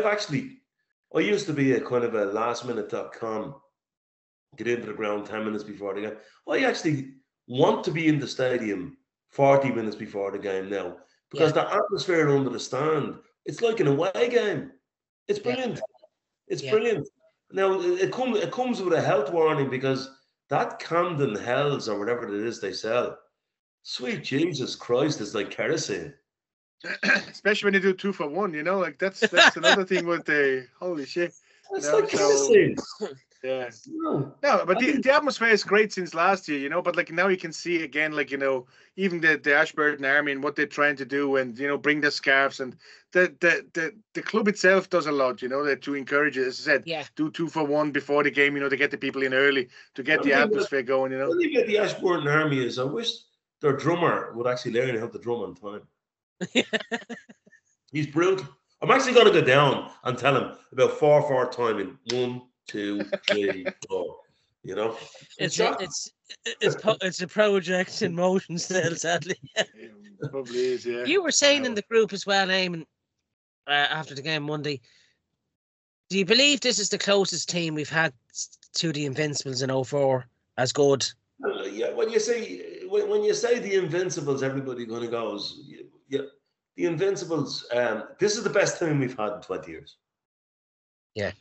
used to be a kind of a lastminute.com, get into the ground 10 minutes before the game. I actually want to be in the stadium 40 minutes before the game now, because the atmosphere under the stand, it's like an away game. It's brilliant. It's brilliant. Now it comes with a health warning, because that Camden Hells or whatever it is they sell, sweet Jesus Christ, is like kerosene. Especially when you do 2 for 1, like that's another thing with the holy shit. It's like kerosene. Yeah. No, but the atmosphere is great since last year, but like now you can see again, like, even the Ashburton Army and what they're trying to do, and, bring the scarves, and the club itself does a lot, to encourage it. As I said, do 2 for 1 before the game, to get the people in early, to get the atmosphere going, The thing about the Ashburton Army is I wish their drummer would actually learn how to drum on time. He's brilliant. I'm actually going to go down and tell him about 4/4 timing. 1, 2, 3, 4. It's a project in motion still, sadly. It probably is, yeah. You were saying in the group as well, Eamonn, after the game Monday, do you believe this is the closest team we've had to the Invincibles in 04 as good? Yeah, when you say the Invincibles, everybody kind of goes, yeah. The Invincibles, this is the best team we've had in 20 years. Yeah.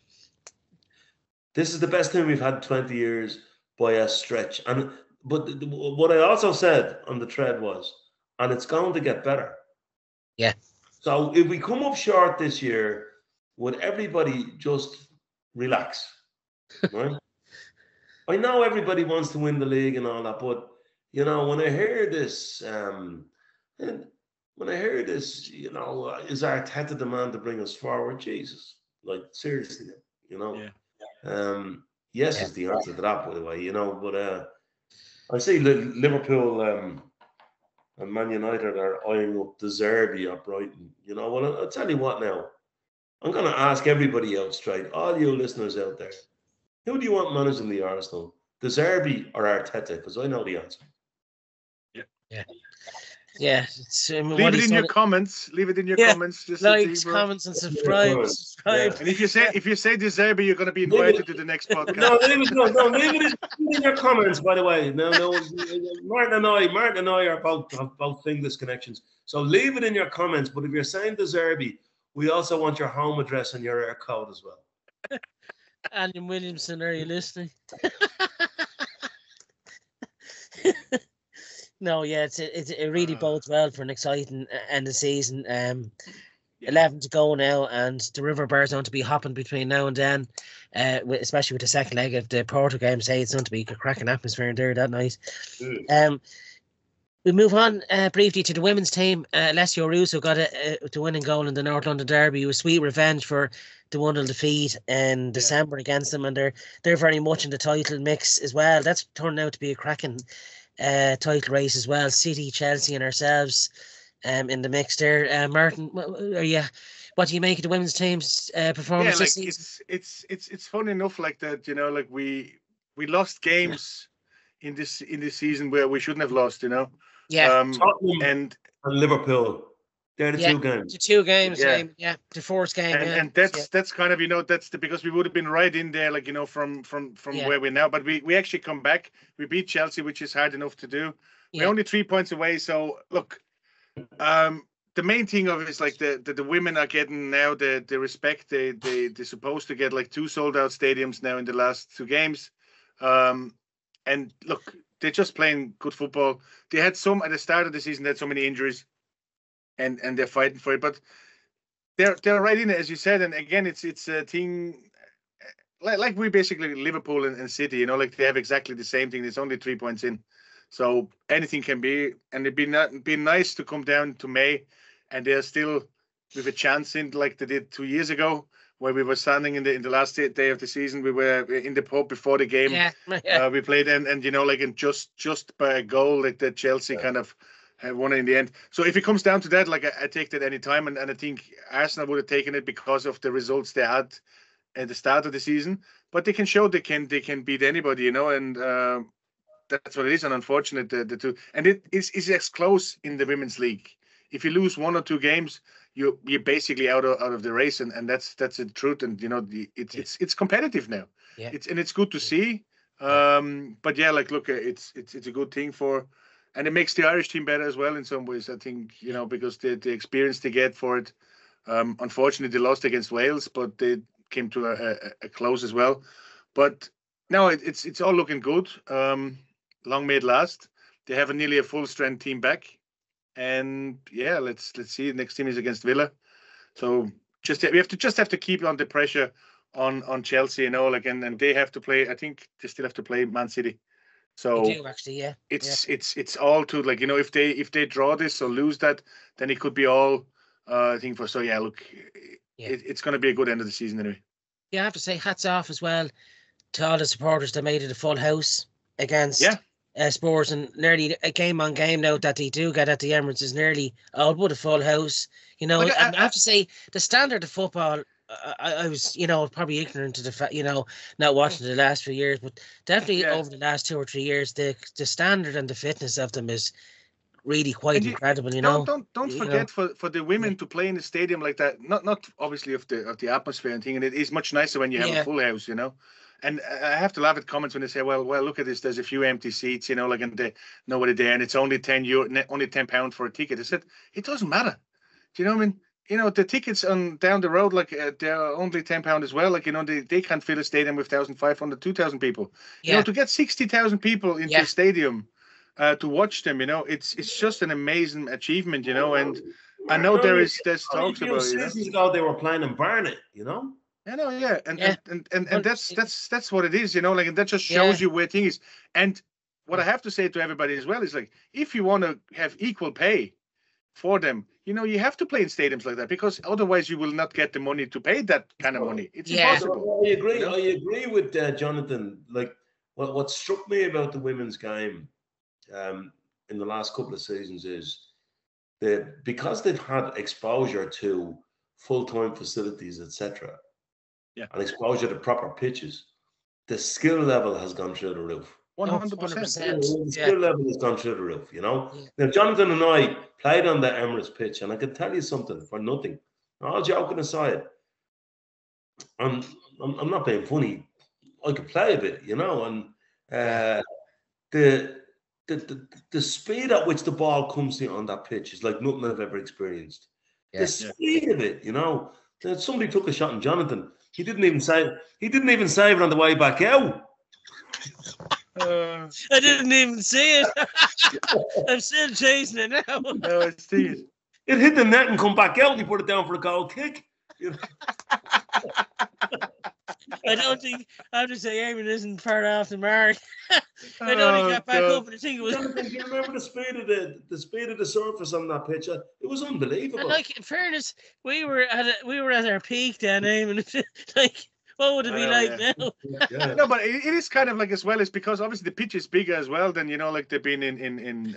This is the best team we've had in 20 years by a stretch. But what I also said on the thread was, and it's going to get better. Yeah. So if we come up short this year, would everybody just relax? Right? I know everybody wants to win the league and all that, but, when I hear this, is Arteta the man to bring us forward? Jesus, like seriously, Yes is the answer to that, by the way, but I see Liverpool and Man United are eyeing up De Zerbi or Brighton. Well, I'll tell you what now. I'm going to ask everybody out straight, all you listeners out there, who do you want managing the Arsenal? De Zerbi or Arteta? Because I know the answer. Yeah. Leave it in your comments. Leave it in your comments. Just likes, comments, and subscribe. Yeah. And if you say De Zerbi, you're going to be invited to the next podcast. No, leave it in your comments. By the way, no. Martin and I are both English connections. So leave it in your comments. But if you're saying De Zerbi, we also want your home address and your air code as well. Alan Williamson, are you listening? No, it really bodes well for an exciting end of season. 11 to go now, and the River Bears are going to be hopping between now and then, especially with the second leg of the Porto game. Say it's going to be a cracking atmosphere in there that night. We move on briefly to the women's team. Alessio Russo got the winning goal in the North London Derby. It was sweet revenge for the 1-0 defeat in December against them, and they're very much in the title mix as well. That's turned out to be a cracking title race as well. City, Chelsea, and ourselves in the mix there. Martin, what do you make of the women's team's performance this season? It's funny enough like that, like we lost games in this season where we shouldn't have lost, Yeah. Tottenham and Liverpool. They're the two games. The 2 games, yeah. The fourth game, and that's kind of because we would have been right in there, from where we're now. But we actually come back. We beat Chelsea, which is hard enough to do. We're only 3 points away. So look, the main thing of it is like the women are getting now the respect they're supposed to get, like 2 sold out stadiums now in the last 2 games. And look, they're just playing good football. They had at the start of the season, they had so many injuries. And they're fighting for it, but they're right in it, as you said. And again, it's a thing like we basically Liverpool and City, like they have exactly the same thing. It's only 3 points in, so anything can be. And it'd be nice to come down to May, and they're still with a chance in, like they did 2 years ago, where we were standing in the last day of the season. We were in the pub before the game. We played and just by a goal, like the Chelsea kind of have won it in the end. So if it comes down to that, like I take that any time, and I think Arsenal would have taken it because of the results they had at the start of the season. But they can show they can beat anybody, and that's what it is. And unfortunate the two, and it's as close in the women's league. If you lose 1 or 2 games, you're basically out of the race, and that's the truth. And it's competitive now. Yeah. It's good to see. But yeah, like look, it's a good thing for. And it makes the Irish team better as well in some ways, I think, because the experience they get for it. Unfortunately, they lost against Wales, but they came to a close as well. But no, it's all looking good. Long may it last. They have nearly a full strength team back, and yeah, let's see. The next team is against Villa, so we have to keep on the pressure on Chelsea, and they have to play. I think they still have to play Man City. So they do, actually, yeah. It's all to if they draw this or lose that, then it could be all I think for. So yeah, look, it's going to be a good end of the season anyway. Yeah, I have to say hats off as well to all the supporters that made it a full house against Spurs, and nearly a game on game now that they do get at the Emirates is nearly all but a full house. And I have to say the standard of football. I was, probably ignorant to the fact, not watching the last few years, but definitely over the last 2 or 3 years, the standard and the fitness of them is really quite incredible. Don't forget for the women to play in a stadium like that. Not obviously of the atmosphere and thing, and it is much nicer when you have a full house. And I have to laugh at comments when they say, well, look at this. There's a few empty seats, and nobody there, and it's only £10 for a ticket. I said it doesn't matter. Do you know what I mean? The tickets down the road, they're only £10 as well. They can't fill a stadium with 1,500, 2,000 people. To get 60,000 people into a stadium to watch them, it's just an amazing achievement, and I know there's talks about it. Seasons ago they were playing in Barnet, I know, yeah, and that's what it is, and that just shows you where things is. And what I have to say to everybody as well is if you want to have equal pay for them, you have to play in stadiums like that, because otherwise you will not get the money to pay that kind of money. It's impossible. I agree. I agree with Jonathan. What struck me about the women's game in the last couple of seasons is that because they've had exposure to full-time facilities, etc., and exposure to proper pitches, the skill level has gone through the roof. 100%. The skill level has gone through the roof, Now, Jonathan and I played on the Emirates pitch, and I can tell you something for nothing. All joking aside, I'm not being funny. I could play a bit, and the speed at which the ball comes in on that pitch is like nothing I've ever experienced. The speed of it, Somebody took a shot on Jonathan. He didn't even save it on the way back out. I didn't even see it. I'm still chasing it now. No, I see it. It hit the net and come back out, and he put it down for a goal kick. I don't think I have to say Eamonn isn't far off the mark. I only got back up, and I think it was. Jonathan, do you remember the speed of the surface on that pitch? It was unbelievable. And in fairness, we were at our peak then, Eamonn. What would it be like now? Yeah. No, but it is kind of like as well, is because obviously the pitch is bigger as well than, you know, like they've been in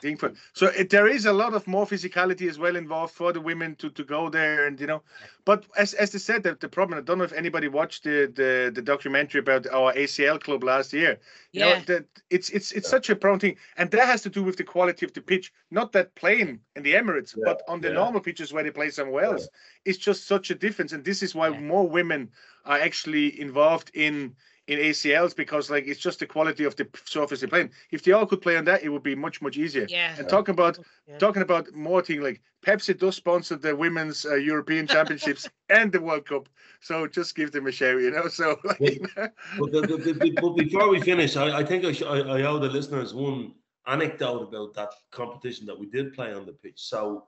Ingford. So there is a lot of more physicality as well involved for the women to go there, and, you know. But as they said, the problem, I don't know if anybody watched the documentary about our ACL club last year. You know, that it's such a prone thing, and that has to do with the quality of the pitch, not that playing in the Emirates, but on the normal pitches where they play somewhere else. It's just such a difference, and this is why more women are actually involved in ACLs, because like it's just the quality of the surface they're playing. If they all could play on that, it would be much easier. Yeah. And talking about more thing, like Pepsi does sponsor the women's European Championships and the World Cup, so just give them a shout, you know. So, like, but before we finish, I think I owe the listeners one anecdote about that competition that we did play on the pitch. So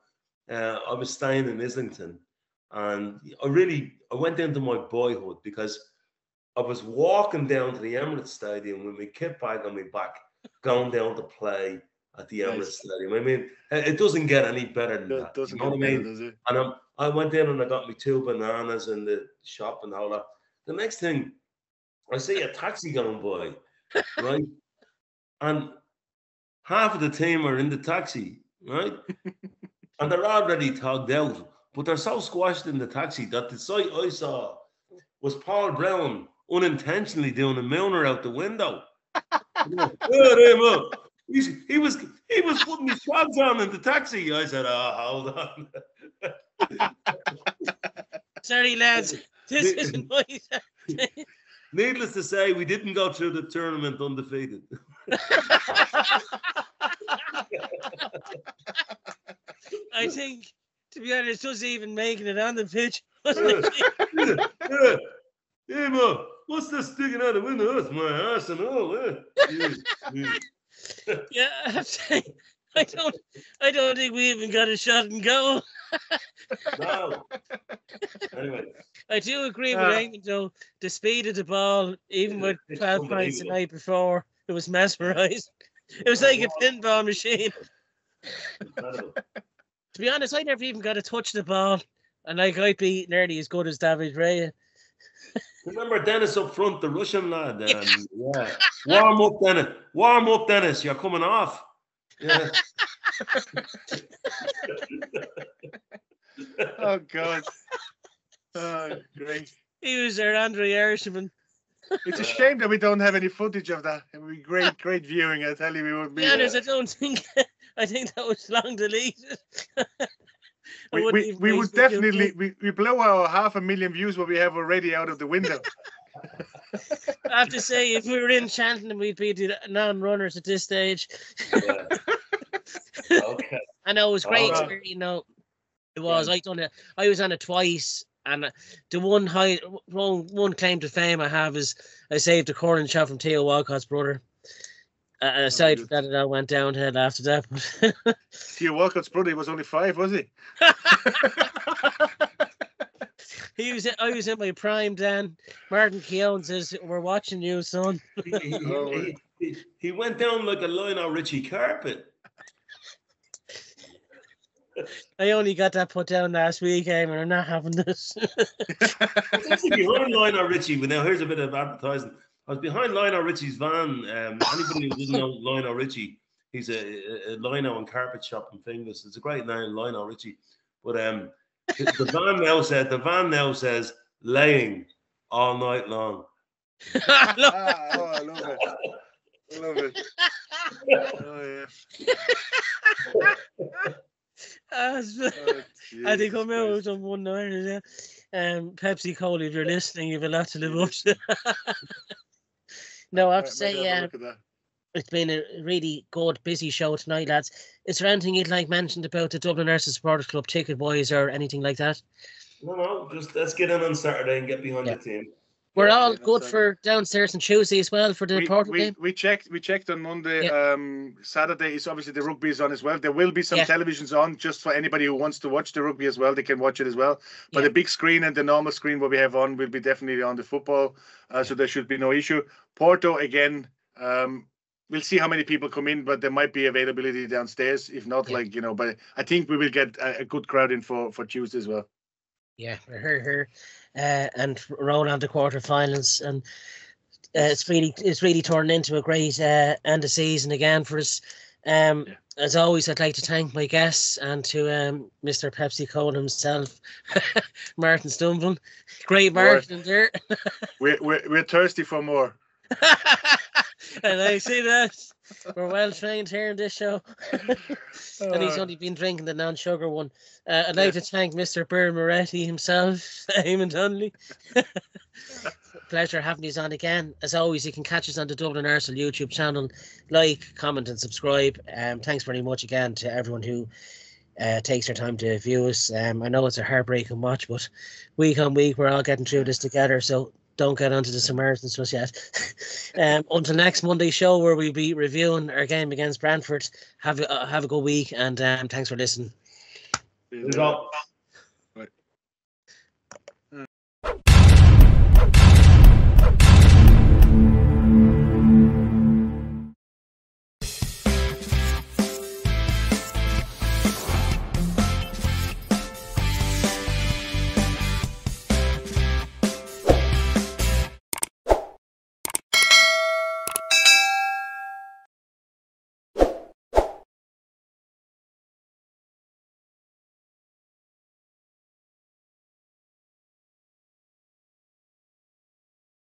I was staying in Islington, and I went into my boyhood because I was walking down to the Emirates Stadium with my kit bag on my back, going down to play at the Emirates Stadium. I mean, it doesn't get any better than that. Doesn't you know get what I better, mean? does it? And I went in and I got me 2 bananas in the shop and all that. The next thing, I see a taxi going by, right? And half of the team are in the taxi, right? And they're already togged out, but they're so squashed in the taxi that the sight I saw was Paul Brown unintentionally doing a mooner out the window. He was putting his shots on in the taxi. I said, hold on. Sorry, lads. This isn't nice. Needless to say, we didn't go through the tournament undefeated. I think, to be honest, just even making it on the pitch. Hey, man, what's this sticking out the window? That's my ass and all, Yeah, I have to say, I don't think we even got a shot and goal. No. Anyway. I do agree with Eamonn, though. The speed of the ball, even with 12 points the night before, it was mesmerising. It was like a pinball machine. Incredible. To be honest, I never even got to touch the ball, and like I'd be nearly as good as David Raya. Remember Dennis up front, the Russian lad? Yeah. Warm up, Dennis. You're coming off. Yeah. Oh, God. Oh, great. He was our Andre Irishman. It's a shame that we don't have any footage of that. It would be great viewing. I tell you, we would be. To be honest, I think that was long deleted. We would definitely we blow our 500,000 views what we have already out of the window. I have to say, if we were in Cheltenham, we'd be the non-runners at this stage. Yeah. Okay. I know it was great. Right. You know, it was. I was on it twice, and the one claim to fame I have is I saved a curling shot from Theo Walcott's brother. Aside from that, it all went downhill after that. Theo Walcott's brother, he was only 5, was he? I was in my prime then. Martin Keown says, "We're watching you, son." He went down like a Lionel Richie carpet. I only got that put down last week, and I'm not having this. It's actually behind Lionel Richie. But now here's a bit of advertising. I was behind Lionel Richie's van. Anybody who doesn't know Lionel Richie, he's a lino and carpet shop in Finglas. It's a great name, Lionel Richie. But the van now says laying all night long. I love it. I love it. Oh, yeah. I think I'm out on one night. Pepsi Cola, if you're listening, you've a lot to live up to. No, I have to say, it's been a really good, busy show tonight, lads. Is there anything you'd like mentioned about the Dublin Nurses Supporters Club ticket-wise or anything like that? No, just let's get in on Saturday and get behind the team. We're all good for downstairs on Tuesday as well for the Portal game. We checked on Monday. Saturday is obviously the rugby is on as well. There will be some televisions on just for anybody who wants to watch the rugby as well. They can watch it as well. But the big screen and the normal screen what we have on will be definitely on the football. So there should be no issue. Porto again. We'll see how many people come in, but there might be availability downstairs. If not, but I think we will get a good crowd in for Tuesday as well. Yeah, her, and roll on to quarterfinals, and it's really turned into a great end of season again for us. As always, I'd like to thank my guests and to Mr. Pepsi Cole himself, Martin Stumblin. Great Martin there. We're thirsty for more. And I see that. We're well trained here in this show. And he's only been drinking the non-sugar one. I'd like to thank Mr. Burr Moretti himself, Eamonn Donnelly. Pleasure having you on again. As always, you can catch us on the Dublin Arsenal YouTube channel. Like, comment and subscribe. Thanks very much again to everyone who takes their time to view us. I know it's a heartbreaking watch, but week on week we're all getting through this together, so don't get onto the Samaritans just yet. Until next Monday show, where we'll be reviewing our game against Brentford. Have a good week, and thanks for listening. Good job.